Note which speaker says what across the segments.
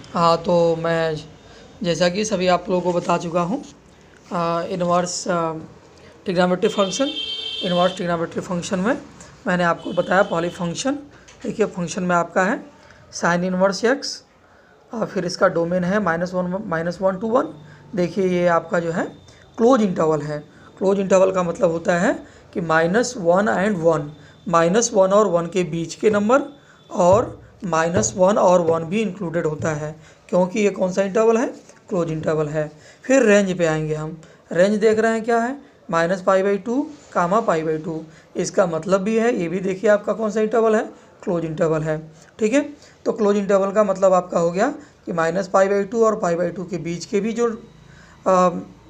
Speaker 1: हाँ, तो मैं जैसा कि सभी आप लोगों को बता चुका हूँ, inverse trigonometry function. Inverse trigonometry function में मैंने आपको बताया पहली फंक्शन। देखिए फंक्शन में आपका है साइन इनवर्स एक्स, और फिर इसका डोमेन है -1 to 1। देखिए ये आपका जो है क्लोज इंटरवल है। क्लोज इंटरवल का मतलब होता है कि -1 and 1, -1 और 1 के बीच के नंबर, और -1 और 1 भी इंक्लूडेड होता है, क्योंकि ये कौन सा इंटरवल है, क्लोज इंटरवल है। फिर रेंज पे आएंगे हम। रेंज देख रहे हैं क्या है, -π/2, π/2। इसका मतलब भी है, ये भी देखिए आपका कौन सा इंटरवल है, क्लोज इंटरवल है। ठीक है, तो क्लोज इंटरवल का मतलब आपका हो गया कि -π/2 और π/2 के बीच के भी जो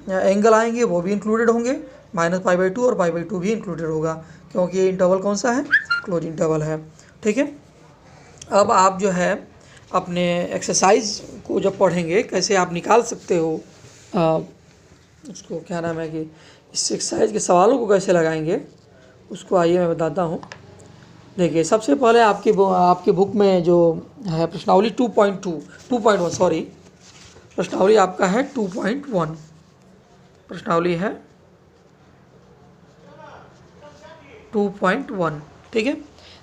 Speaker 1: एंगल आएंगे वो भी इंक्लूडेड होंगे। -π/2 और π/2 भी इंक्लूडेड होगा, क्योंकि ये इंटरवल कौन सा है, क्लोज इंटरवल है। ठीक है, अब आप जो है अपने एक्सरसाइज को जब पढ़ेंगे कैसे आप निकाल सकते हो, उसको क्या नाम है कि इस एक्सरसाइज के सवालों को कैसे लगाएंगे, उसको आइए मैं बताता हूँ। देखिए सबसे पहले आपकी बुक में जो है प्रश्नावली 2.1 सॉरी, प्रश्नावली आपका है 2.1। प्रश्नावली है 2.1। ठीक है,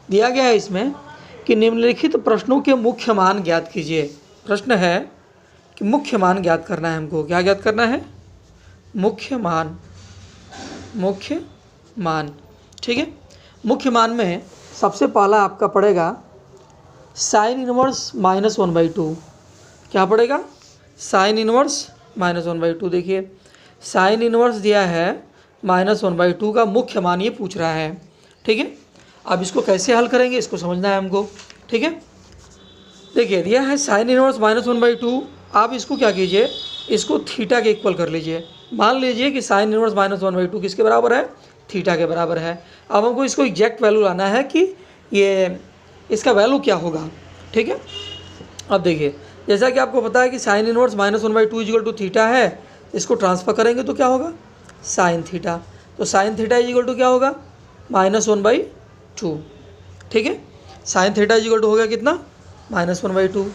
Speaker 1: दिया गया है इसमें कि निम्नलिखित प्रश्नों के मुख्य मान ज्ञात कीजिए। प्रश्न है कि मुख्य मान ज्ञात करना है हमको। क्या ज्ञात करना है, मुख्य मान। मुख्य मान, ठीक है। मुख्य मान में सबसे पहला आपका पड़ेगा साइन इनवर्स -1/2। क्या पड़ेगा, साइन इनवर्स -1/2। देखिए साइन इनवर्स दिया है -1/2 का मुख्य मान ये पूछ रहा है। ठीक है, अब इसको कैसे हल करेंगे इसको समझना है हमको। ठीक है, देखिए दिया है साइन इनवर्स -1/2। आप इसको क्या कीजिए, इसको थीटा के इक्वल कर लीजिए। मान लीजिए कि साइन इनवर्स -1/2 किसके बराबर है, थीटा के बराबर है। अब हमको इसको एग्जैक्ट वैल्यू लाना है कि ये इसका वैल्यू क्या होगा। ठीक है, अब देखिए जैसा कि आपको पता है कि sine inverse -1/2 equal to theta है। इसको ट्रांसफर करेंगे तो क्या होगा, साइन थीटा। तो साइन थीटा इक्वल टू क्या होगा, -1/2। ठीक है, साइन थीटा इक्वल टू हो गया कितना, -1/2।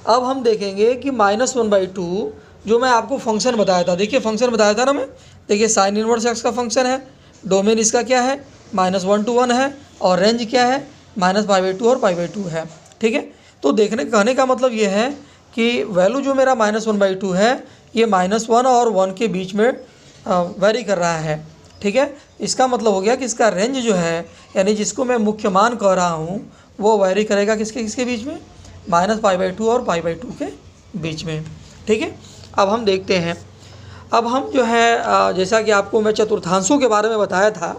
Speaker 1: अब हम देखेंगे कि -1/2 जो मैं आपको फंक्शन बताया था, देखिए फंक्शन बताया था ना मैं। देखिए साइन इनवर्स एक्स का फंक्शन है, डोमेन इसका क्या है, -1 to 1 है, और रेंज क्या है, -π/2 और π/2 है। ठीक है, तो कहने का मतलब ये है कि वैल्यू जो मेरा -1/2 है ये -1 और 1 के बीच में वेरी कर रहा है। ठीक है, इसका मतलब हो गया कि इसका रेंज जो है, यानी जिसको मैं मुख्य मान कह रहा हूँ, वो वेरी करेगा किसके बीच में, -π/2 और π/2 के बीच में। ठीक है, अब हम देखते हैं। अब हम जो है जैसा कि आपको मैं चतुर्थांशों के बारे में बताया था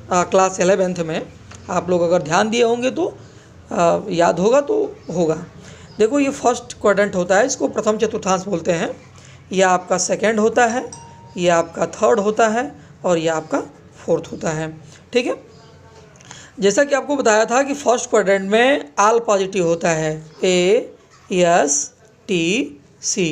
Speaker 1: क्लास 11th में, आप लोग अगर ध्यान दिए होंगे तो याद होगा तो होगा। देखो ये फर्स्ट क्वाड्रेंट होता है, इसको प्रथम चतुर्थांश बोलते हैं। यह आपका सेकंड होता है, यह आपका थर्ड होता है, और यह आपका फोर्थ होता है। ठीक है, जैसा कि आपको बताया था कि फर्स्ट क्वाड्रेंट में ऑल पॉजिटिव होता है, ASTC।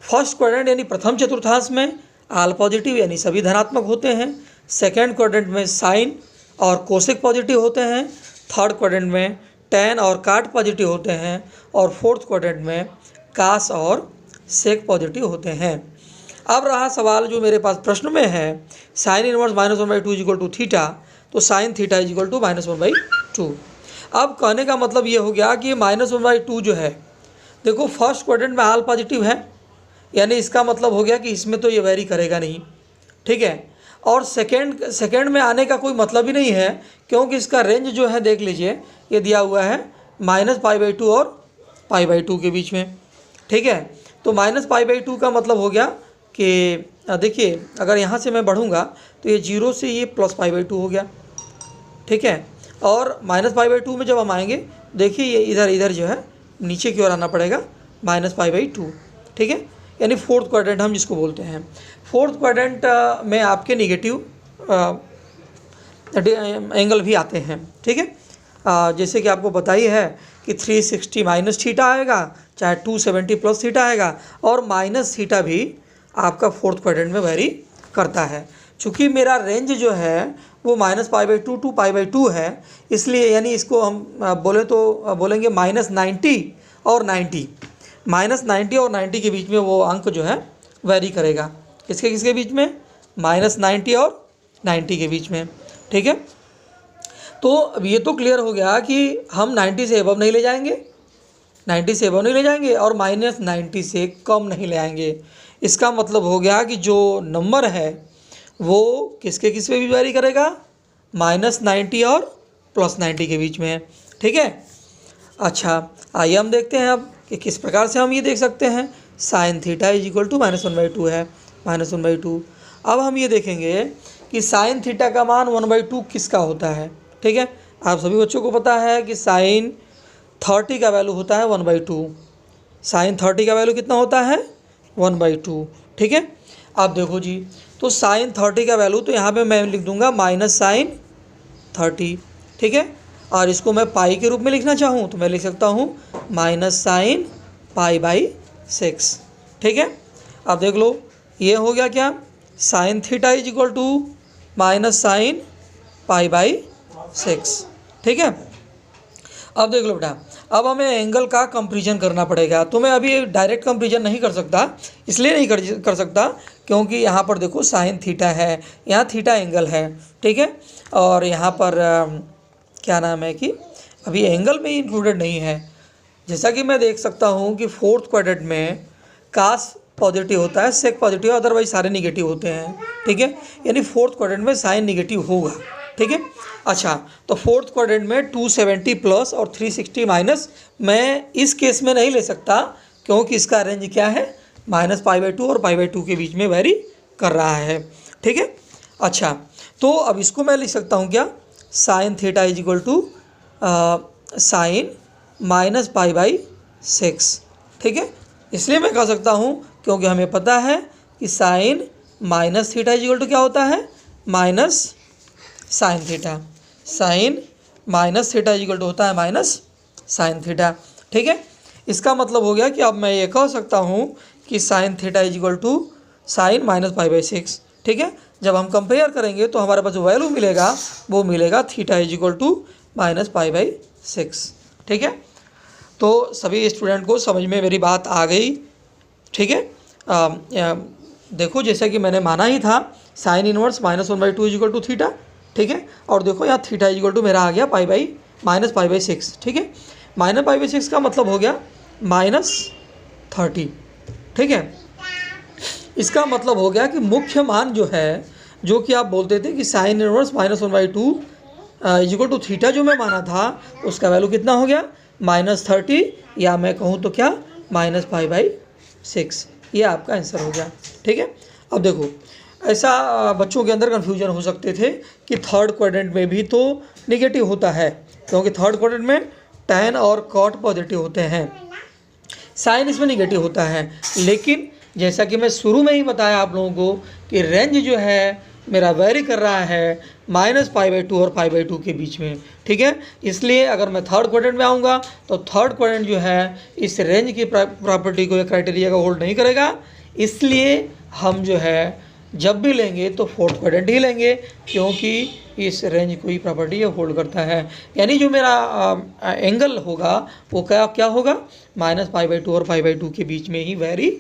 Speaker 1: फर्स्ट क्वाड्रेंट यानी प्रथम चतुर्थांश में ऑल पॉजिटिव यानी सभी धनात्मक होते हैं। सेकेंड क्वाड्रेंट में साइन और कोसेक पॉजिटिव होते हैं। थर्ड क्वाड्रेंट में टैन और काट पॉजिटिव होते हैं, और फोर्थ क्वाड्रेंट में कास और सेक पॉजिटिव होते हैं। अब रहा सवाल जो मेरे पास प्रश्न में है, sine inverse -1/2 equal to theta, तो साइन थीटा इक्वल टू -1/2। अब कहने का मतलब ये हो गया कि -1/2 जो है, देखो फर्स्ट क्वाड्रेंट में ऑल पॉजिटिव है, यानी इसका मतलब हो गया कि इसमें तो ये वेरी करेगा नहीं। ठीक है, और सेकेंड में आने का कोई मतलब ही नहीं है, क्योंकि इसका रेंज जो है देख लीजिए, ये दिया हुआ है -π/2 और π/2 के बीच में। ठीक है, तो -π/2 का मतलब हो गया कि देखिए अगर यहाँ से मैं बढ़ूँगा तो ये 0 से ये +π/2 हो गया। ठीक है, और -π/2 में जब हम आएंगे, देखिए ये इधर जो है नीचे की ओर आना पड़ेगा, -π/2। ठीक है, यानी फोर्थ क्वाड्रेंट हम जिसको बोलते हैं। फोर्थ क्वाड्रेंट में आपके निगेटिव एंगल भी आते हैं। ठीक है, जैसे कि आपको बताई है कि 360 माइनस थीटा आएगा, चाहे 270 प्लस थीटा आएगा, और माइनस थीटा भी आपका फोर्थ क्वाड्रेंट में वेरी करता है। चूँकि मेरा रेंज जो है वो -π/2 to π/2 है, इसलिए यानी इसको हम बोलेंगे -90 और 90। -90 और 90 के बीच में वो अंक जो है वेरी करेगा। किसके किसके बीच में? -90 और 90 के बीच में। ठीक है, तो अब ये तो क्लियर हो गया कि हम 90 से एबव नहीं ले जाएंगे, 90 से एबव नहीं ले जाएंगे और -90 से कम नहीं ले आएंगे। इसका मतलब हो गया कि जो नंबर है वो किसके किस पे भी वेरी करेगा? -90 और +90 के बीच में। ठीक है, अच्छा आइए हम देखते हैं अब कि किस प्रकार से हम ये देख सकते हैं। sin θ = -1/2 है, -1/2। अब हम ये देखेंगे कि sin θ का मान 1/2 किसका होता है। ठीक है, आप सभी बच्चों को पता है कि sin 30 का वैल्यू होता है 1/2। sin 30 का वैल्यू कितना होता है? 1/2। ठीक है, आप देखो जी, तो sin 30 का वैल्यू तो यहाँ पे मैं लिख दूंगा -sin 30। ठीक है, और इसको मैं पाई के रूप में लिखना चाहूँ तो मैं लिख सकता हूँ -sin π/6। ठीक है, अब देख लो ये हो गया क्या? sin θ = -sin π/6। ठीक है, अब देख लो बेटा, अब हमें एंगल का कंपैरिजन करना पड़ेगा। तो मैं अभी डायरेक्ट कंपैरिजन नहीं कर सकता, इसलिए नहीं कर सकता क्योंकि यहाँ पर देखो sin θ है, यहाँ थीटा एंगल है। ठीक है, और यहाँ पर क्या नाम है कि अभी एंगल में इंक्लूडेड नहीं है। जैसा कि मैं देख सकता हूँ कि 4th क्वाड्रेंट में कास पॉजिटिव होता है, सेक पॉजिटिव, अदरवाइज सारे निगेटिव होते हैं। ठीक है, यानी 4th क्वाड्रेंट में साइन निगेटिव होगा। ठीक है, अच्छा तो 4th क्वाड्रेंट में 270 प्लस और 360 माइनस मैं इस केस में नहीं ले सकता क्योंकि इसका रेंज क्या है? -π/2 और π/2 के बीच में वेरी कर रहा है। ठीक है, अच्छा तो अब इसको मैं लिख सकता हूँ क्या? sin θ = sin -π/6। ठीक है, इसलिए मैं कह सकता हूँ क्योंकि हमें पता है कि sin -θ क्या होता है? Minus sin θ। sin -θ होता है -sin θ। ठीक है, इसका मतलब हो गया कि अब मैं ये कह सकता हूँ कि sin θ = sin -π/6। ठीक है, जब हम कंपेयर करेंगे तो हमारे पास जो वैल्यू मिलेगा वो मिलेगा θ = -π/6। ठीक है, तो सभी स्टूडेंट को समझ में मेरी बात आ गई। ठीक है, देखो जैसा कि मैंने माना ही था sin इनवर्स -1/2 = θ। ठीक है, और देखो यहाँ θ = मेरा आ गया -π/6। ठीक है, -π/6 का मतलब हो गया -30। ठीक है, इसका मतलब हो गया कि मुख्य मान जो है, जो कि आप बोलते थे कि sin इनवर्स -1/2 = θ जो मैं माना था उसका वैल्यू कितना हो गया? -30, या मैं कहूँ तो क्या -π/6। ये आपका आंसर हो गया। ठीक है, अब देखो ऐसा बच्चों के अंदर कन्फ्यूजन हो सकते थे कि 3rd क्वाड्रेंट में भी तो निगेटिव होता है क्योंकि 3rd क्वाड्रेंट में tan और cot पॉजिटिव होते हैं, साइन इसमें निगेटिव होता है। लेकिन जैसा कि मैं शुरू में ही बताया आप लोगों को कि रेंज जो है मेरा वेरी कर रहा है -π/2 और π/2 के बीच में। ठीक है, इसलिए अगर मैं 3rd क्वाड्रेंट में आऊँगा तो 3rd क्वाड्रेंट जो है इस रेंज की प्रॉपर्टी को या क्राइटेरिया को होल्ड नहीं करेगा। इसलिए हम जो है जब भी लेंगे तो 4th क्वाड्रेंट ही लेंगे क्योंकि इस रेंज को ही प्रॉपर्टी होल्ड करता है। यानी जो मेरा एंगल होगा वो क्या होगा? -π/2 और π/2 के बीच में ही वेरी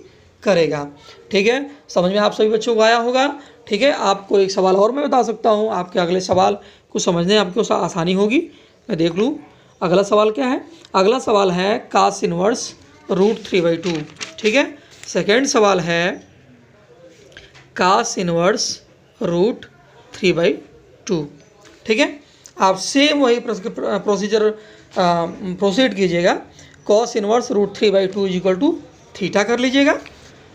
Speaker 1: करेगा। ठीक है, समझ में आप सभी बच्चों को आया होगा। ठीक है, आपको एक सवाल और मैं बता सकता हूँ, आपके अगले सवाल को समझने आपको आसानी होगी। मैं देख लूँ अगला सवाल क्या है। अगला सवाल है cos इनवर्स √3/2। ठीक है, सेकेंड सवाल है cos इनवर्स √3/2। ठीक है, आप सेम वही प्रोसीजर प्रोसीड कीजिएगा। cos इनवर्स √3/2 = θ कर लीजिएगा।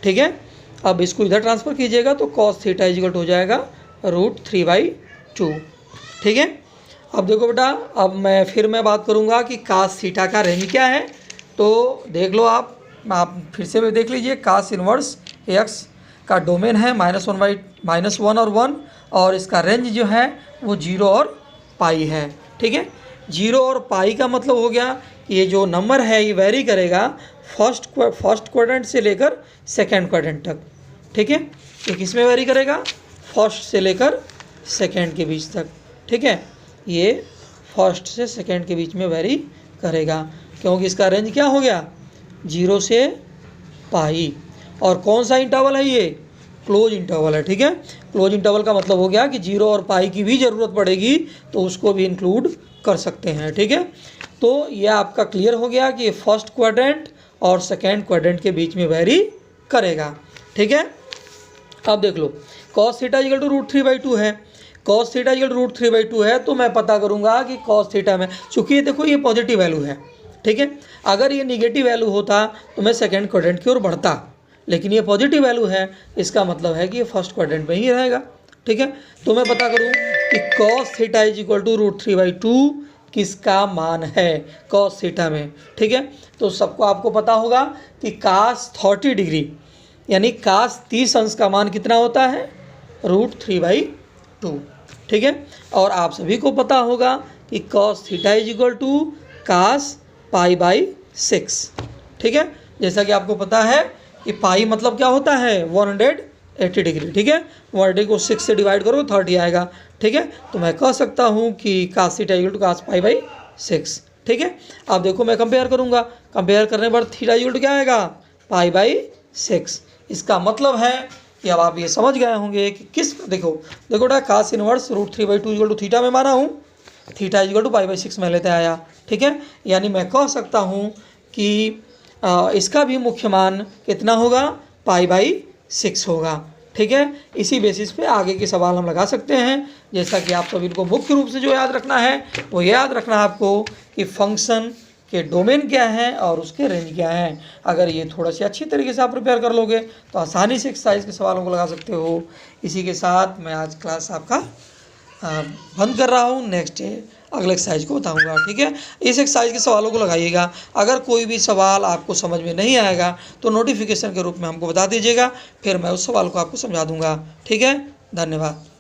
Speaker 1: ठीक है, अब इसको इधर ट्रांसफ़र कीजिएगा तो cos θ हो जाएगा √3/2। ठीक है, अब देखो बेटा, अब मैं बात करूँगा कि cos θ का रेंज क्या है। तो देख लो आप फिर से देख लीजिए। cos इनवर्स x का डोमेन है -1 और 1 और इसका रेंज जो है वो 0 और पाई है। ठीक है, 0 और पाई का मतलब हो गया कि ये जो नंबर है ये वेरी करेगा फर्स्ट क्वाड्रेंट से लेकर सेकेंड क्वाड्रेंट तक। ठीक है, ये किस में वेरी करेगा? फर्स्ट से लेकर सेकेंड के बीच तक। ठीक है, ये फर्स्ट से सेकेंड के बीच में वेरी करेगा क्योंकि इसका रेंज क्या हो गया? 0 से पाई। और कौन सा इंटरवल है ये? क्लोज इंटरवल है। ठीक है, क्लोज इंटरवल का मतलब हो गया कि 0 और पाई की भी ज़रूरत पड़ेगी तो उसको भी इंक्लूड कर सकते हैं। ठीक है, तो ये आपका क्लियर हो गया कि फर्स्ट क्वाड्रेंट और सेकेंड क्वाड्रेंट के बीच में वेरी करेगा। ठीक है, अब देख लो cos थीटा इक्वल टू √3/2 है। cos थीटा इक्वल टू √3/2 है तो मैं पता करूंगा कि cos थीटा में, चूंकि ये देखो ये पॉजिटिव वैल्यू है। ठीक है, अगर ये निगेटिव वैल्यू होता तो मैं सेकेंड क्वाड्रेंट की ओर बढ़ता, लेकिन ये पॉजिटिव वैल्यू है, इसका मतलब है कि ये फर्स्ट क्वाड्रेंट में ही रहेगा। ठीक है, तो मैं पता करूँ कि cos theta is equal to √3/2 किसका मान है cos थीटा में। ठीक है, तो सबको आपको पता होगा कि cos 30 डिग्री यानी cos 30 अंश का मान कितना होता है? √3/2। ठीक है, और आप सभी को पता होगा कि cos theta is equal to cos π/6। ठीक है, जैसा कि आपको पता है कि पाई मतलब क्या होता है? 180 डिग्री। ठीक है, 180 को 6 से डिवाइड करो 30 आएगा। ठीक है, तो मैं कह सकता हूँ कि cos theta equal to cos π/6। ठीक है, अब देखो मैं कंपेयर करूँगा, कंपेयर करने पर थीटा इक्वल टू क्या आएगा? π/6। इसका मतलब है कि अब आप ये समझ गए होंगे कि किस, देखो बेटा cos inverse √3/2 equal to theta में माना हूँ, थीटा इक्वल टू π/6 में लेते आया। ठीक है, यानी मैं कह सकता हूँ कि इसका भी मुख्य मान कितना होगा? π/6 होगा। ठीक है, इसी बेसिस पे आगे के सवाल हम लगा सकते हैं। जैसा कि आप सभी को मुख्य रूप से जो याद रखना है वो याद रखना है आपको कि फंक्शन के डोमेन क्या है और उसके रेंज क्या है। अगर ये थोड़ा सी अच्छी तरीके से आप प्रिपेयर कर लोगे तो आसानी से एक्सरसाइज के सवालों को लगा सकते हो। इसी के साथ मैं आज क्लास आपका बंद कर रहा हूँ। नेक्स्ट अगले एक्सरसाइज को बताऊंगा। ठीक है, इस एक्सरसाइज के सवालों को लगाइएगा। अगर कोई भी सवाल आपको समझ में नहीं आएगा तो नोटिफिकेशन के रूप में हमको बता दीजिएगा, फिर मैं उस सवाल को आपको समझा दूंगा। ठीक है, धन्यवाद।